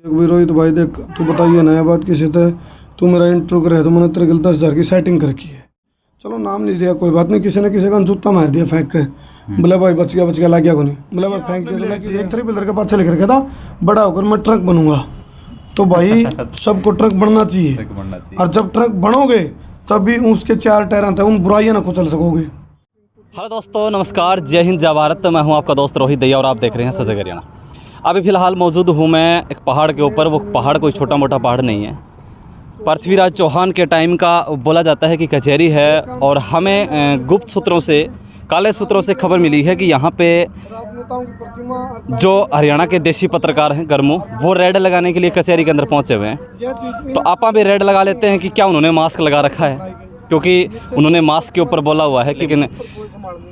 रोहित भाई देख, तू बताइए नया बात किसी थे, तू मेरा इंटरव्यू करे तो मैंने तेरे के 10,000 की सेटिंग कर रखी है। चलो नाम नहीं लिया कोई बात नहीं, किसी ने किसी का जूता मार दिया फेंक के, बोले भाई बच गया लग गया को नहीं, बोले भाई फेंक दिया। तो मैं एक 3 व्हीलर के पास लिख रखा था बड़ा होकर मैं ट्रक बनूंगा। तो भाई सबको ट्रक बनना चाहिए, और जब ट्रक बनोगे तभी उसके 4 टायर आते हैं, उन बुराइयां ना कुचल सकोगे। हेलो दोस्तों, नमस्कार, जय हिंद जय भारत। मैं हूं आपका दोस्त रोहित दहिया और आप देख रहे हैं सजग हरियाणा। अभी फ़िलहाल मौजूद हूं मैं एक पहाड़ के ऊपर। वो पहाड़ कोई छोटा मोटा पहाड़ नहीं है, पृथ्वीराज चौहान के टाइम का बोला जाता है कि कचहरी है। और हमें गुप्त सूत्रों से, काले सूत्रों से खबर मिली है कि यहाँ पे जो हरियाणा के देशी पत्रकार हैं गरमू, वो रेड लगाने के लिए कचहरी के अंदर पहुँचे हुए हैं। तो आप भी रेड लगा लेते हैं कि क्या उन्होंने मास्क लगा रखा है, क्योंकि उन्होंने मास्क के ऊपर बोला हुआ है कि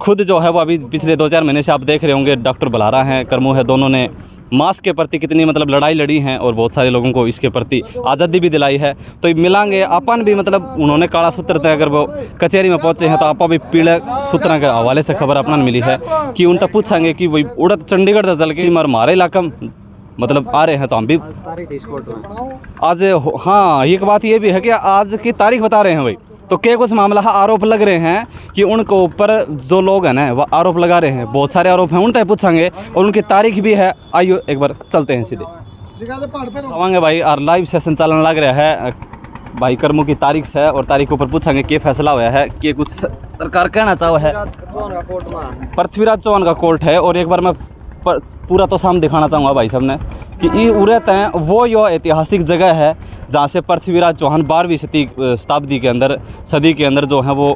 खुद जो है वो अभी पिछले 2-4 महीने से आप देख रहे होंगे, डॉक्टर बलारा हैं, करमू है, दोनों ने मास्क के प्रति कितनी लड़ाई लड़ी हैं और बहुत सारे लोगों को इसके प्रति आज़ादी भी दिलाई है। तो ये मिलांगे अपन भी, उन्होंने काला सूत्र थे, अगर वो कचहरी में पहुंचे हैं तो आप भी पीले सूत्र के हवाले से खबर अपना मिली है कि उनका पूछेंगे कि वही उड़द चंडीगढ़ से चल के हमारे इलाका आ रहे हैं। तो हम भी आज, हाँ, एक बात ये भी है कि आज की तारीख बता रहे हैं भाई। तो क्या कुछ मामला है, आरोप लग रहे हैं कि उनके ऊपर जो लोग हैं ना वो आरोप लगा रहे हैं, बहुत सारे आरोप हैं, उनसे पूछेंगे और उनकी तारीख भी है। आइए एक बार चलते हैं सीधे आवांगे भाई। और लाइव सेशन चलने लग रहा है भाई, कर्मों की तारीख से, और तारीख के ऊपर पूछेंगे क्या फैसला हुआ है, कि कुछ सरकार कहना चाहो है। पृथ्वीराज चौहान का कोर्ट है, और एक बार मैं पूरा तो सामने दिखाना चाहूँगा भाई साहब ने कि ये उड़त हैं वो यो ऐतिहासिक जगह है जहाँ से पृथ्वीराज चौहान 12वीं शताब्दी के अंदर, सदी के अंदर जो है वो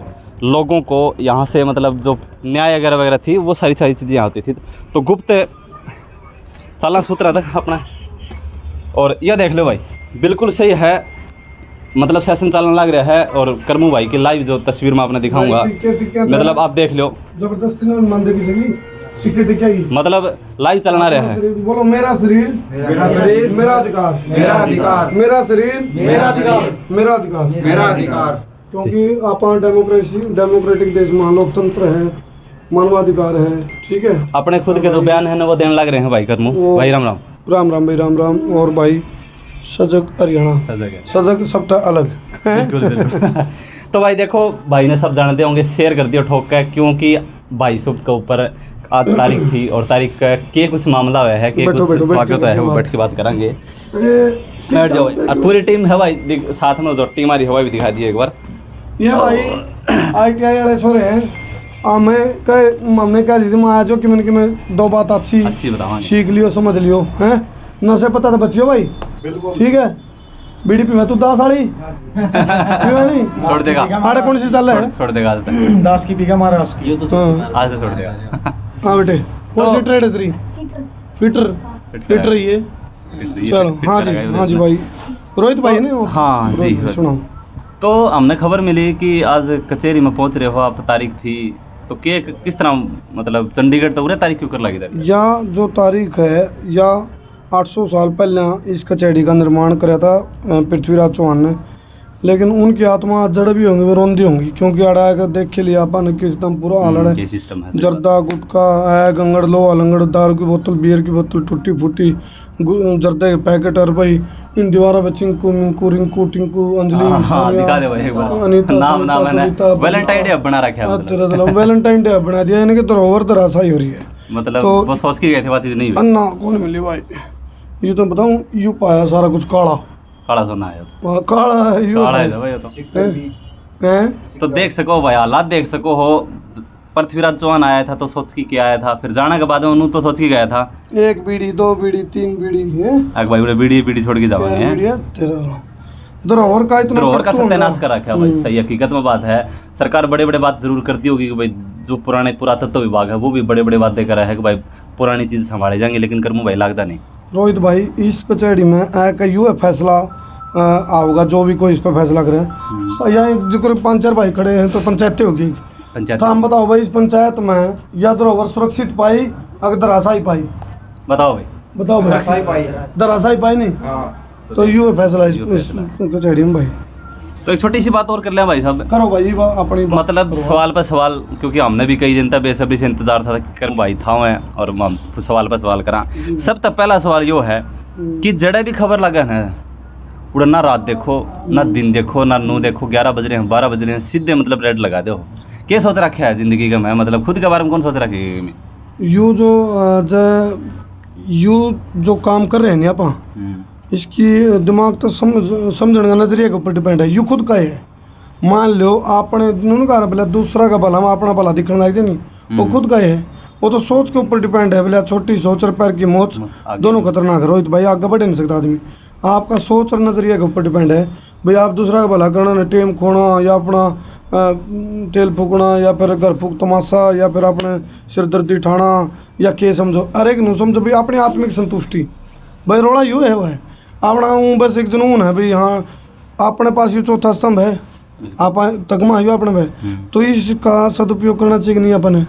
लोगों को यहाँ से जो न्याय वगैरह थी वो सारी चीज़ें यहाँ होती थी। तो गुप्त चालन सूत्र था अपना, और यह देख लो भाई बिल्कुल सही है, सेशन चलन लग रहा है। और करमू भाई की लाइव जो तस्वीर मैं आपने दिखाऊंगा, आप देख लो, लाइव चलना रहा है। बोलो मेरा शरीर मेरा अधिकार, मेरा अधिकार, मेरा शरीर मेरा अधिकार, मेरा अधिकार, मेरा अधिकार। क्योंकि आप डेमोक्रेटिक देश में लोकतंत्र है, मानवाधिकार है, ठीक है। अपने खुद के जो बयान है ना वो देने लग रहे हैं भाई करमू भाई। राम राम, राम राम भाई, राम राम। और भाई सजग हरियाणा, सजग सबसे अलग तो भाई देखो, भाई ने सब जानते होंगे, शेयर कर दिया ठोक के, क्योंकि भाई सुबह के ऊपर आज तारीख थी और तारीख का के कुछ मामला हुआ है, कि कुछ स्वागत है, वो बैठ के बात करेंगे। बैठ जाओ। और पूरी टीम है भाई साथ में, जो टीम हमारी हवा भी दिखा दी एक बार। ये भाई ITI वाले छोरे हैं। हमने क्या दी थी, मैं आया कि मैंने 2 बात अच्छी बताओ, सीख लियो, समझ लियो, हैं नशे पता था बच्चियों भाई, ठीक है। बीड़ी पीवा तू 10 साली पीवा नहीं, छोड़ देगा। आड़े कौन सी चल रहा है, छोड़ देगा आज तक 10 की पीगा मारा उसकी, ये तो आज से छोड़ देगा। हाँ बेटे, कौन सी ट्रेड है तेरी? फिटर ये, चलो। हाँ जी भाई, रोहित भाई ने। हाँ जी, सुनाओ। तो हमने खबर मिली कि आज कचहरी में पहुंच रहे हो आप, तारीख थी, तो क्या किस तरह चंडीगढ़ तो उन्हें तारीख क्यों कर लगी? या जो तारीख है, या 800 साल पहले इस कचहरी का निर्माण कराया था पृथ्वीराज चौहान ने, लेकिन उनकी आत्मा जड़ भी होंगी, वो रोंदी होंगी, क्योंकि अड़ा कर देख के लिए अपन किस दम पूरा हालड़ है, जर्दा गुटका है, गंगड़ लोहा लंगड़, दारू की बोतल, बियर की बोतल टूटी फूटी, जर्दे के पैकेट, और भाई इन दीवारों पे चिंकू मिंकू रिंकू टिंकू अंजलि, दिखा दे भाई एक बार। नाम मैंने वैलेंटाइन डे बना रखा है, वैलेंटाइन डे बना दिया, यानी कि धरोहर धराशायी हो रही है। तो वो सोच के गए थे, वो चीज नहीं हुई। अन्ना कौन मिली भाई, ये तो बताऊं, यू पाया सारा कुछ काला सोना है, काला है भाई। तो देख सको भाई, हालात देख सको हो। पृथ्वीराज चौहान आया था तो सोच के आया था, फिर जाने के बाद उन्होंने तो सोच के गया था 1 बीड़ी 2 बीड़ी 3 बीड़ी है भाई, बोले बीड़ी छोड़ के जाओगे। धरोहर का सत्यानाश कर रखा है भाई। सही हकीकत में बात है, सरकार बड़े बात जरूर करती होगी कि भाई जो पुराने पुरातत्व विभाग है वो भी बड़े बात कर रहा है कि भाई पुरानी चीज संभाले जाएंगे, लेकिन करमू भाई लगता नहीं। रोहित भाई, इस कचहरी में यू फैसला आओगा, जो भी कोई इस पर फैसला करे, या जो 5-4 भाई खड़े हैं तो पंचायतें होगी। तो हम बताओ भाई, इस पंचायत में या धरोहर सुरक्षित पाई, अगर धराशायी पाई, बताओ भाई धराशायी पाई नहीं, तो यू फैसला इस कचहरी में भाई। तो एक छोटी सी बात और कर लिया भाई साहब, करो भाई अपनी सवाल पर सवाल, क्योंकि हमने भी कई दिन तक बेसब्री से इंतजार था कर भाई था और हम सवाल पर सवाल करा। सब तक पहला सवाल यो है कि जड़े भी खबर लगा ना उड़ा ना रात देखो ना दिन देखो ना नू देखो 11 बज रहे हैं 12 बज रहे हैं सीधे मतलब रेड लगा दो। क्या सोच रखा है ज़िंदगी का मैं मतलब खुद के बारे में कौन सोच रखी है? यू जो काम कर रहे हैं ना आप इसकी दिमाग तो समझने का नजरिए के ऊपर डिपेंड है। यू खुद का है, मान लो आपने कहा बोला दूसरा का भला अपना भला दिखने लग जाए नहीं, वो खुद का है। वो तो सोच के ऊपर डिपेंड है। बोला छोटी सोच और पैर की मोच दोनों खतरनाक है। रोहित भाई आगे बढ़ नहीं सकता आदमी, आपका सोच और नजरिए के ऊपर डिपेंड है। भाई आप दूसरा का भला करना टेम खोना या अपना तेल फूकना या फिर घर फूक तमाशा या फिर अपने सिरदर्दी ठाना या के समझो हर एक नू समझो भाई अपनी आत्मिक संतुष्टि। भाई रोड़ा यू है वह अपना बस एक जुनून है भाई हाँ अपने पास ये चौथा स्तंभ है आप तगमा है अपने में, तो इसका सदुपयोग करना चाहिए नहीं अपने।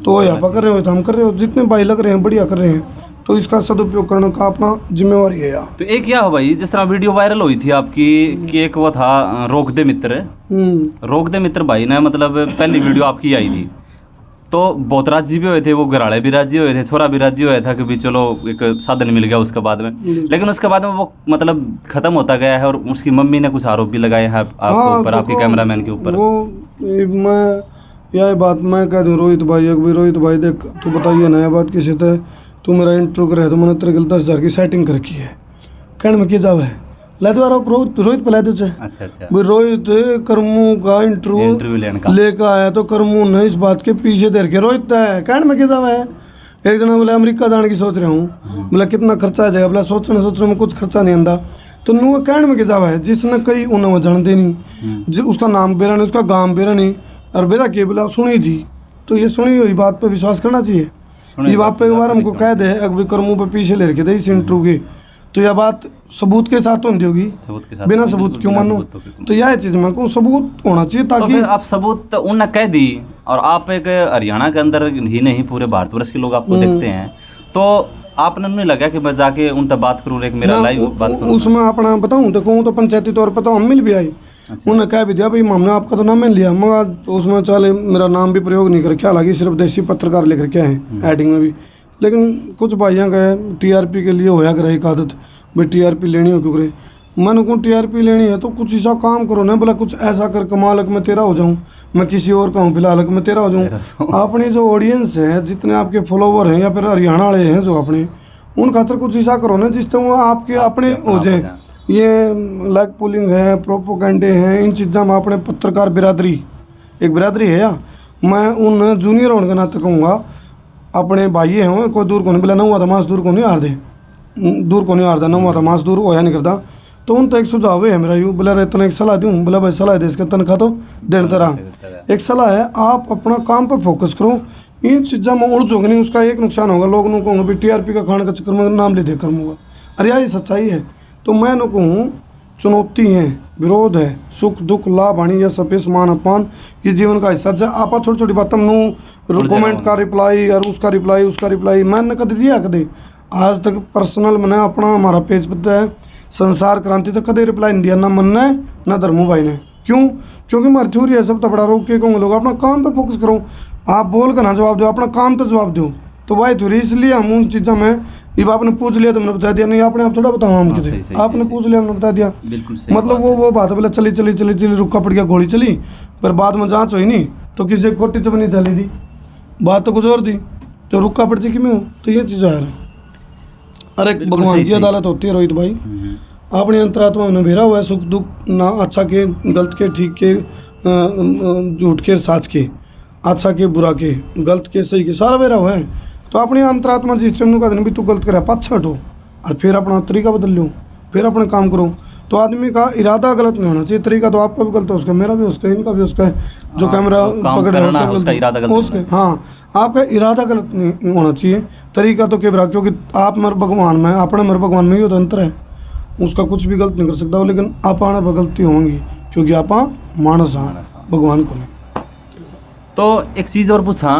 तो यहाँ पर कर रहे हो तो हम कर रहे हो, जितने भाई लग रहे हैं बढ़िया कर रहे हैं, तो इसका सदुपयोग करने का अपना जिम्मेवारी है यार। तो एक क्या हो भाई जिस तरह वीडियो वायरल हुई थी आपकी कि एक वो था रोक दे मित्र भाई ने मतलब पहली वीडियो आपकी आई थी तो बहुत राजी भी हुए थे, वो घराड़े भी राजी हुए थे, छोरा भी राजी हुआ था कि भी चलो एक साधन मिल गया उसके बाद में। लेकिन उसके बाद में वो मतलब खत्म होता गया है और उसकी मम्मी ने कुछ आरोप भी लगाए हैं आपके ऊपर, आपके कैमरामैन के ऊपर। वो मैं यह बात मैं कह दूँ रोहित भाई एक भी रोहित भाई देख तू बताइए नया बात किसी थे तू मेरा इंटरव्यू करे तो मैंने तेरे के 10,000 की सेटिंग करकी है कहने में क्या जावे है ला दो रोहित पे ला दो। अच्छा भाई रोहित करमू का इंटरव्यू लेकर आया तो करमू ने इस बात के पीछे देर के रोहित है कहने में क्या जावे है। एक जना बोले अमेरिका जाने की सोच रहा हूँ, बोला कितना खर्चा आ जाएगा, बोला सोचने में कुछ खर्चा नहीं आंदा। तो नू कहने में क्या जावा है जिसने कई उन्हें जानते नहीं, उसका नाम बेरा नहीं उसका गाँव बेरा नहीं और बेरा के बोला सुनी थी, तो ये सुनी हुई बात पे विश्वास करना चाहिए। ये बात पे एक बार हमको कह दे अगर करमू पे पीछे ले रखे थे इस इंटरव्यू के, तो यह बात सबूत के साथ होती होगी, बिना सबूत क्यों मानो। तो यह चीज़ मैं कहूँ सबूत होना चाहिए ताकि तो आप सबूत उन्हें कह दी और आप एक हरियाणा के अंदर ही नहीं पूरे भारतवर्ष के लोग आपको देखते हैं, तो आपने नहीं लगा कि मैं जाके उन तक बात करूँ, एक मेरा लाइव बात करूँ उसमें अपना बताऊँ देखो तो पंचायती तौर पर तो हम मिल भी आई। उन्होंने कह भी दिया भाई हमने आपका तो नाम मिल लिया मगर तो उसमें चले मेरा नाम भी प्रयोग नहीं करके, हालांकि सिर्फ देसी पत्रकार लेकर के हैं एडिंग में भी। लेकिन कुछ भाइयों का टीआरपी के लिए होया करे एक आदत भाई टीआरपी लेनी हो क्योंकि मैंने कहूँ टीआरपी लेनी है तो कुछ ऐसा काम करो ना, बोला कुछ ऐसा कर कमाल मैं तेरा हो जाऊँ, मैं किसी और का हूँ फिलहाल मैं तेरा हो जाऊँ। अपनी जो ऑडियंस है जितने आपके फॉलोवर हैं या फिर हरियाणा वाले हैं जो अपने उन खातर कुछ ऐसा करो ना जिससे वो आपके अपने हो जाए। ये लैग पुलिंग है प्रोपोगंडे हैं इन चीज़ों में अपने पत्रकार बिरादरी एक बिरादरी है या मैं उन जूनियर होने के नाते कहूँगा अपने भाई हैं कोई दूर को नहीं बोला नौवा तमाश दूर को नहीं हार दे नौवा तमाश दूर होया नहीं करता। तो उन तो एक सुझाव है मेरा यूँ बोला रहे तने एक सलाह दूँ, बोला भाई सलाह दे इसका तनख्वाह तो देने तरह एक सलाह है आप अपना काम पर फोकस करो, इन चीज़ों में उलझोगे नहीं। उसका एक नुकसान होगा लोग नु कहूँगा भाई टीआरपी का खाने का चक्कर में नाम ले दे करूँगा, अरे यार ये सच्चाई है। तो मैं नु कहूँ चुनौती है विरोध है सुख दुख लाभ हानि या सपेस मान अपमान ये जीवन का हिस्सा है। आप छोटी छोटी बात नू कमेंट का रिप्लाई और उसका रिप्लाई मैंने कभी दिया कदे आज तक पर्सनल मैंने अपना हमारा पेज पर है संसार क्रांति तक कदे रिप्लाई नहीं दिया ना मन ने ना धर्मू भाई ने। क्यों? क्योंकि मर थ्योरी है सब तबड़ा रोक के कहूँगे लोग अपना काम पे फोकस करो, आप बोल कर ना जवाब दो अपना काम तो जवाब दो। तो भाई थ्योरी इसलिए हम उन चीज़ों में ये आपने पूछ लिया तो मैंने बता दिया, नहीं आपने आप थोड़ा बताऊँ हम किसी आपने पूछ लिया हमने बता दिया। मतलब वो बात है बोले चली रुका पड़ गया गोली चली पर बाद में जाँच हुई नहीं तो किसी खोटी तो नहीं चली थी बात तो कुछ और थी तो रुका पड़ जाए कि मैं हूँ। तो ये चीज़ है अरे भगवान की अदालत होती है रोहित भाई, अपनी अंतरात्मा में भेरा हुआ है सुख दुख ना अच्छा के गलत के ठीक के झूठ के सच के अच्छा के बुरा के गलत के सही के सारा भेरा हुआ है। तो अपनी अंतरात्मा जिस टाइम का भी तू गलत करे पाछा हटो और फिर अपना तरीका बदल लो फिर अपने काम करो। तो आदमी का इरादा गलत नहीं होना चाहिए, तरीका तो आपका भी गलत है उसका मेरा भी उसका इनका भी उसका है जो कैमरा पकड़ रहा है उसका इरादा गलत। हाँ आपका इरादा गलत नहीं होना चाहिए, तरीका तो केवरा क्योंकि आप मर भगवान में अपने मर भगवान में ही तो अंतर है, उसका कुछ भी गलत नहीं कर सकता लेकिन आप आने पर गलती होंगी क्योंकि आप मानस हाँ भगवान को नहीं। तो एक चीज़ और पूछा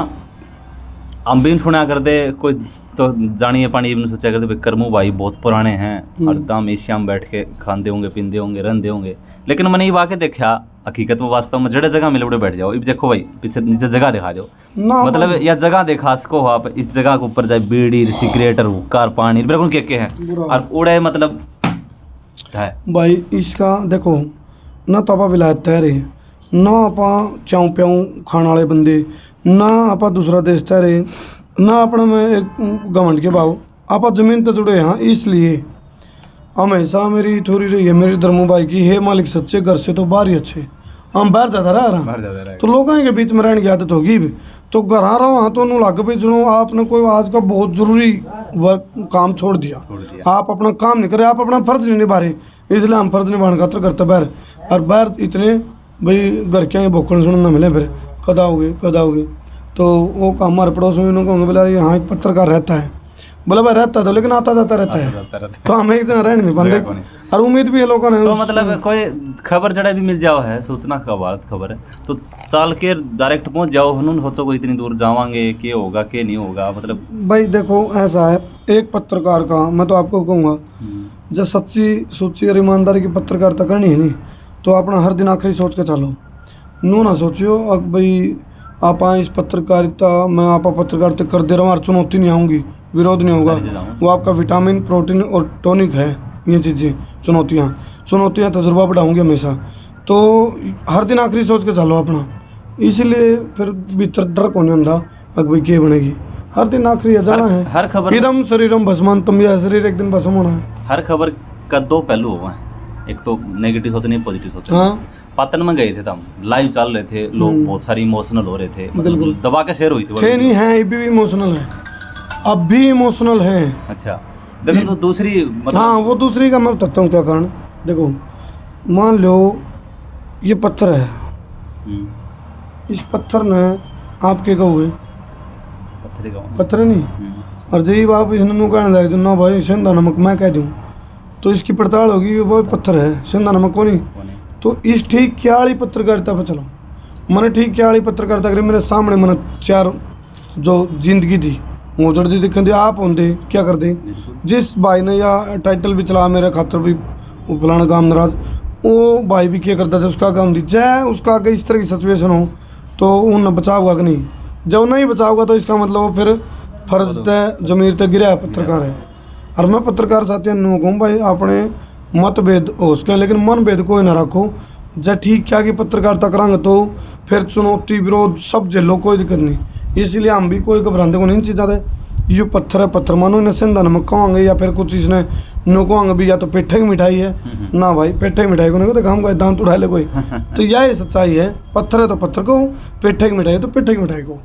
हम भी सुना करते कोई तो जानिए पानी इवन सोचा करते भाई करमू भाई बहुत पुराने हैं हरदम एशिया में बैठ के खाते होंगे पींदे होंगे रहते होंगे, लेकिन मैंने ये वाकई देखा हकीकत में वास्तव में जड़े जगह मिले उड़े बैठ जाओ। अब देखो भाई पीछे नीचे जगह दिखा दो, मतलब या जगह देखा सको हो आप, इस जगह के ऊपर जाए बीड़ी सिगरेट हुक्का पानी बिल्कुल के हैं और उड़े मतलब है भाई इसका देखो ना तो आप विलायत तैरे ना आप चाऊ प्याऊ खाने वाले बंदे ना आप दूसरा देश तैरे ना अपने में एक घमंड के भाव आप जमीन तो जुड़े हैं। इसलिए हमेशा मेरी थोड़ी रही है मेरी धर्मू भाई की, हे मालिक सच्चे घर से तो बाहर ही अच्छे। हम बाहर ज़्यादा रह रहा तो लोगों के बीच में रहने की आदत होगी भी, तो घर आ रहा वहाँ तो उन्होंने लग भी सुनो आपने कोई आज का बहुत ज़रूरी वर्क काम छोड़ दिया, आप अपना काम नहीं करे, आप अपना फ़र्ज़ नहीं निभा रहे, इसलिए हम फ़र्ज़ निभाने खातर करते बाहर। और बाहर इतने भाई घर के आए भोकन सुनने ना मिले, फिर कदा हो गए तो वो काम हमारे पड़ोस में उन्होंने कहोगे बोला यहाँ एक पत्रकार रहता है, बोला भाई रहता तो लेकिन आता जाता रहता है तो हम एक जगह रह नहीं पाते और उम्मीद भी है लोगों ने। तो मतलब कोई खबर जड़ा भी मिल जाओ है सूचना खबर है तो चाल के डायरेक्ट पहुंच जाओ, हनून सोचो को इतनी दूर जावांगे क्या होगा क्या नहीं होगा। मतलब भाई देखो ऐसा है एक पत्रकार का मैं तो आपको कहूँगा जब सच्ची सुच्ची और ईमानदारी की पत्रकारिता करनी है नहीं तो अपना हर दिन आखिरी सोच के चलो, नू ना सोचियो अब भाई आप इस पत्रकारिता मैं आप पत्रकारिता कर दे रहा हूँ और चुनौती नहीं आऊँगी, विरोध नहीं होगा, वो आपका विटामिन प्रोटीन और टॉनिक है, ये चीज़ें चुनौतियाँ तजुर्बा बढ़ाऊँगी हमेशा। तो हर दिन आखिरी सोच के चलो अपना, इसलिए फिर भीतर डर कौन होता अब भाई क्या बनेगी, हर दिन आखिरी जाना है। हर खबर इदम शरीरम भस्मांतम, यह शरीर एक दिन भस्म होना है। हर खबर का दो पहलू हुआ है, एक तो नेगेटिव सोचनी पॉजिटिव सोचनी। हाँ पातन में गए थे तो हम लाइव चल रहे थे, लोग बहुत सारी इमोशनल हो रहे थे, मतलब दबा के शेयर हुई थी थे नहीं है अभी भी इमोशनल है, अब भी इमोशनल है। अच्छा देखो तो दूसरी मतलब हाँ वो दूसरी का मैं बताता हूँ क्या कारण। देखो मान लो ये पत्थर है, इस पत्थर ने आपके कहोगे पत्थर नहीं और जब आप इसने नु कहने लगे ना भाई सेंधा नमक मैं कह दूँ तो इसकी पड़ताल होगी वो पत्थर है सेंधा नमक को नहीं। तो इस ठीक क्या वाली पत्रकारिता पर चलो, मैंने ठीक क्या वाली पत्रकारिता करी, मेरे सामने मैंने चार जो जिंदगी थी वो जड़ दी दिखा दी आप होंगे क्या कर दे, जिस भाई ने या टाइटल भी चला मेरे खातर भी वो फलाना काम नाराज, वो भाई भी क्या करता था उसका काम दी चाहे उसका आगे इस तरह की सिचुएशन हो तो उन बचाओगा कि नहीं, जब नहीं बचाओगा तो इसका मतलब वो फिर फर्ज तय जमीर तय गिरा है पत्रकार है। और मैं पत्रकार साथी नु कहूँ भाई अपने मतभेद हो सके लेकिन मन भेद कोई ना रखो, जब ठीक क्या कि पत्रकारिता करांगे तो फिर चुनौती विरोध सब झेलो कोई दिक्कत नहीं, इसलिए हम भी कोई घबराते को नहीं चीज़ा थे। ये पत्थर है पत्थर मानो इन्हें सेंधा नमक कहोंगे या फिर कुछ इसने नो कहोंगे भी या तो पेठे की मिठाई है ना भाई पेठे की मिठाई को नहीं देखा हम कोई दांत उठा ले कोई तो यह सच्चाई है, पत्थर है तो पत्थर को, पेठे की मिठाई है तो पेठे की मिठाई को,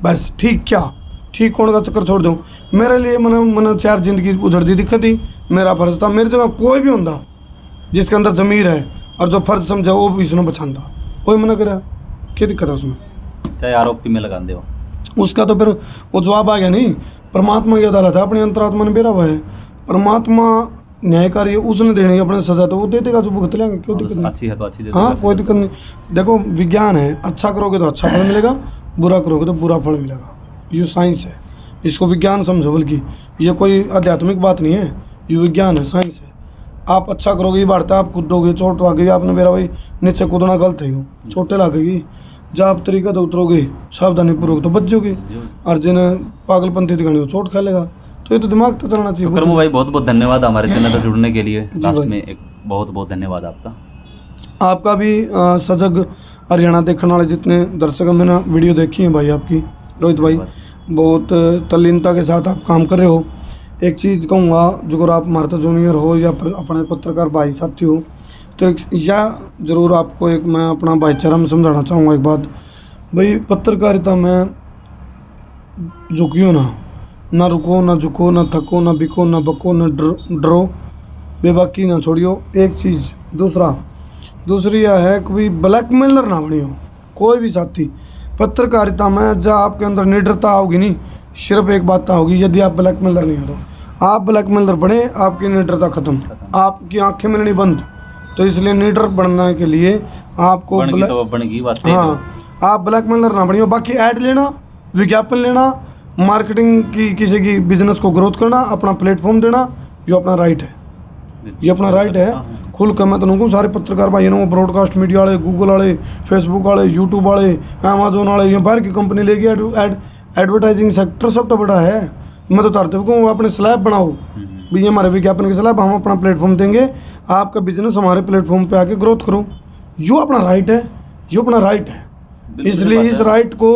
बस ठीक क्या ठीक होने का चक्कर छोड़ दूँ। मेरे लिए मैंने चार जिंदगी उजड़ दी दिक्कत थी, मेरा फर्ज था, मेरी जगह कोई भी होता जिसके अंदर ज़मीर है और जो फर्ज समझा वो भी इसने बचाता, कोई मना करा क्या दिक्कत है उसमें, चाहे आरोप में लगा दे उसका तो फिर वो जवाब आ गया नहीं, परमात्मा की अदालत है, अपनी अंतरात्मा ने बेरा हुआ है, परमात्मा न्यायकारी है, उसने देने की अपने सजा तो वो दे देगा जो भुगत लेंगे, क्यों दिक्कत अच्छी है तो अच्छी दे हाँ कोई दिक्कत नहीं। देखो विज्ञान है, अच्छा करोगे तो अच्छा फल मिलेगा, बुरा करोगे तो बुरा फल मिलेगा, ये साइंस है, इसको विज्ञान समझो, बल्कि ये कोई आध्यात्मिक बात नहीं है, ये विज्ञान है साइंस है। आप अच्छा करोगे ये बढ़ता है, आप कूदोगे चोट आ गई, आपने मेरा भाई नीचे कूदना गलत है, चोटें लगेगी, जब आप तरीका तो उतरोगे सावधानी पूर्वक तो बच जाओगे, और जिन्हें पागलपंथी दिखानी हो चोट खा लेगा, तो ये तो दिमाग तो चलना चाहिए। तो करमू भाई बहुत बहुत धन्यवाद हमारे चैनल पर जुड़ने के लिए, लास्ट में एक बहुत बहुत धन्यवाद आपका भी सजग हरियाणा देखने वाले जितने दर्शक हैं, मैंने वीडियो देखी है भाई आपकी, रोहित भाई बहुत तल्लीनता के साथ आप काम कर रहे हो। एक चीज़ कहूँगा जो अगर आप हमारे तो जूनियर हो या अपने पत्रकार भाई साथी हो तो एक या ज़रूर आपको एक मैं अपना भाईचारा में समझाना चाहूँगा एक बात, भाई पत्रकारिता में झुकियो ना रुको ना झुको ना थको ना बिको ना बको ना डरो, बेबाकी ना छोड़ियो। एक चीज़ दूसरी यह है कि भाई ब्लैकमेलर ना बनियो कोई भी साथी पत्रकारिता में, जब आपके अंदर निडरता होगी नहीं, सिर्फ एक बात होगी, यदि आप ब्लैकमेलर नहीं हो तो आप ब्लैकमेलर बने आपकी निडरता खत्म, आपकी आंखें मिलनी बंद। तो इसलिए निडर बनने के लिए आपको बन की बात हाँ आप ब्लैकमेलर ना बनियो। बाकी ऐड लेना, विज्ञापन लेना, मार्केटिंग की किसी की बिजनेस को ग्रोथ करना, अपना प्लेटफॉर्म देना, ये अपना राइट है, ये अपना राइट है। खुल कर मैं तो कहूँ सारे पत्रकार भाई ने, ब्रॉडकास्ट मीडिया वाले, गूगल वाले, फेसबुक वाले, यूट्यूब वाले, अमेजोन वाले, ये बाहर की कंपनी लेगी एडवर्टाइजिंग सेक्टर सब तो बड़ा है। मैं तो तारते को अपने स्लैब बनाओ भी, ये हमारे विज्ञापन के स्लैब, हम अपना प्लेटफॉर्म देंगे, आपका बिजनेस हमारे प्लेटफॉर्म पे आके ग्रोथ करो, यो अपना राइट है, यो अपना राइट है। इसलिए इस राइट को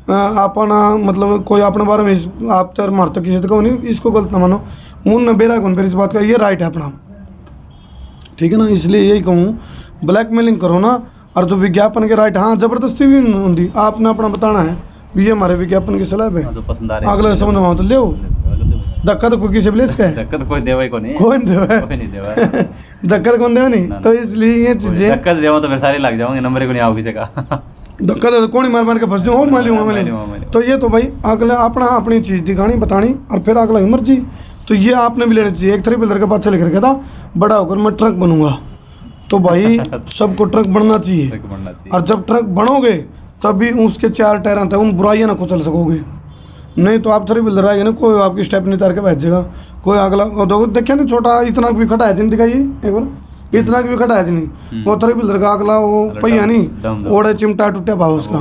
अपना मतलब कोई अपने बारे में आप तर मारते किसी तक नहीं, इसको गलत ना मानो, मुन न बेरा कौन फिर इस बात का, ये राइट है अपना, ठीक है ना। इसलिए यही कहूँ ब्लैकमेलिंग करो ना, और जो विज्ञापन के राइट, हाँ ज़बरदस्ती भी नहीं होती, आपने अपना बताना है भी ये हमारे विज्ञापन की स्लैब है, अगला समझ में आओ तो ले धक्का तो कोई किसी प्लेस का है, धक्का तो कोई देवा ही को नहीं, कोई नहीं देवा, कोई नहीं देवा धक्का तो कौन देवा नहीं। तो इसलिए ये चीजें, धक्का देवा तो मैं सारे लग जाऊंगे, नंबर को नहीं आओ किसी का धक्का तो कौन ही मार मार के फंस जाऊँ, मैं लूँगा। तो ये तो भाई अगले अपना अपनी चीज़ दिखानी बतानी, और फिर अगला की मर्जी। तो ये आपने भी लेना चाहिए। एक 3 व्हीलर के पास चले करके था, बड़ा होकर मैं ट्रक बनूंगा, तो भाई सबको ट्रक बनना चाहिए, और जब ट्रक बनोगे तभी उसके 4 टायर आते हैं, उन बुराइयाँ ना कुचल सकोगे, नहीं तो आप 3 व्हीलर आएगा ना, कोई आपकी स्टेप नहीं तार के बैठेगा, कोई अगला देखिए ना, छोटा इतना भी खड़ा है जिन दिखाइए एक बार, इतना भी खड़ा है नहीं, वो 3 व्हीलर का अगला वो पहिया नहीं, ओढ़े चिमटा टूटे भाव उसका।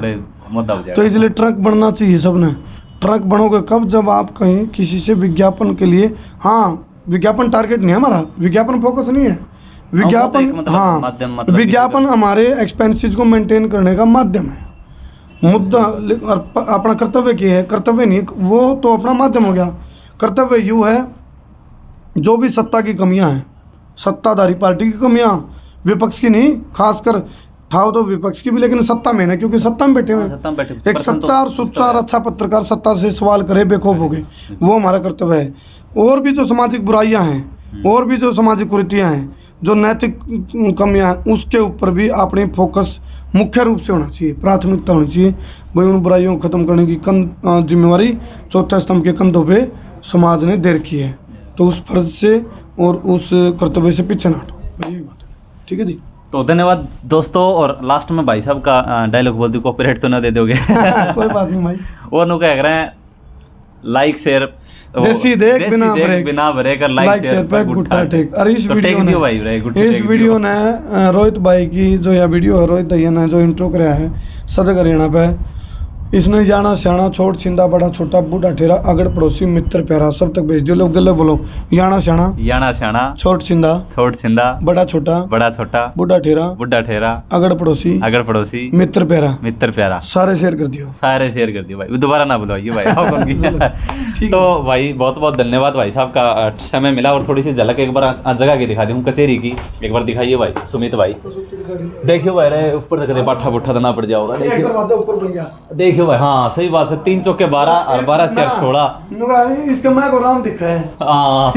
तो इसलिए ट्रक बनना चाहिए सबने। ट्रक बनोगे कब, जब आप कहीं किसी से विज्ञापन के लिए, हाँ विज्ञापन टारगेट नहीं है हमारा, विज्ञापन फोकस नहीं है, विज्ञापन हाँ विज्ञापन हमारे एक्सपेंसेस को मेंटेन करने का माध्यम है, मुद्दा और अपना कर्तव्य क्या है, कर्तव्य नहीं वो तो अपना माध्यम हो गया। कर्तव्य यूँ है, जो भी सत्ता की कमियां हैं, सत्ताधारी पार्टी की कमियां, विपक्ष की नहीं, खासकर ठाव तो विपक्ष की भी, लेकिन सत्ता में ना, क्योंकि सत्ता में बैठे हुए एक सच्चा और सुच्चा और अच्छा पत्रकार सत्ता से सवाल करे बेखौफ हो गए, वो हमारा कर्तव्य है। और भी जो सामाजिक बुराइयां हैं, और भी जो सामाजिक कुरीतियां हैं, जो नैतिक कमियां हैं, उसके ऊपर भी अपनी फोकस मुख्य रूप से होना चाहिए, प्राथमिकता होनी चाहिए। भाई उन बुराइयों को खत्म करने की जिम्मेवारी चौथे स्तंभ के कंधों पे समाज ने दे रखी है, तो उस फर्ज से और उस कर्तव्य से पीछे ना हटो, यही बात है। ठीक है जी, तो धन्यवाद दोस्तों। और लास्ट में भाई साहब का डायलॉग बोल दी, कॉपीराइट तो ना दे दोगे कोई बात नहीं भाई। और नु कह रहे हैं लाइक शेयर देसी देख बिना ब्रेक और लाइक शेयर पे गुट्टा टेक। और इस वीडियो ने रोहित भाई की जो यह वीडियो है, रोहित दहिया ने जो इंट्रो कराया है सजग हरियाणा पे, इसने जाना सियाणा छोट छिंदा बड़ा छोटा बूढ़ा ठेरा अगड़ पड़ोसी मित्र प्यारा सब तक भेज दियो। लोग गले बोलो, याना सियाणा छोट छिंदा बड़ा छोटा बूढ़ा ठेरा अगड़ पड़ोसी मित्र प्यारा सारे शेयर कर दियो भाई, दोबारा ना बुलाइए भाई तो भाई बहुत बहुत धन्यवाद भाई साहब का समय मिला। और थोड़ी सी झलक एक बार जगह की दिखा दी हूँ, कचेरी की एक बार दिखाइए भाई सुमित भाई। देखियो भाई रे ऊपर तक बाठा बुठा देना पड़ जाओगा, देखियो भाई। हाँ सही बात है, 3 चौके 12 और 12 4 16 इसका मैं को राम दिखा है। हाँ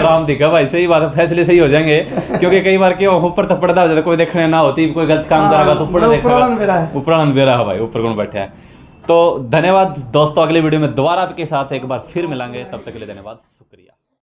राम दिखा भाई, सही बात है, फैसले सही हो जाएंगे। क्योंकि कई बार क्यों ऊपर तो पर्दा हो जाता, कोई देखने ना होती, कोई गलत काम करेगा तो ऊपर देखेगा, ऊपर अंधेरा है भाई, ऊपर कौन बैठा है। तो धन्यवाद दोस्तों, अगले वीडियो में दोबारा आपके साथ एक बार फिर मिलेंगे, तब तक के लिए धन्यवाद, शुक्रिया।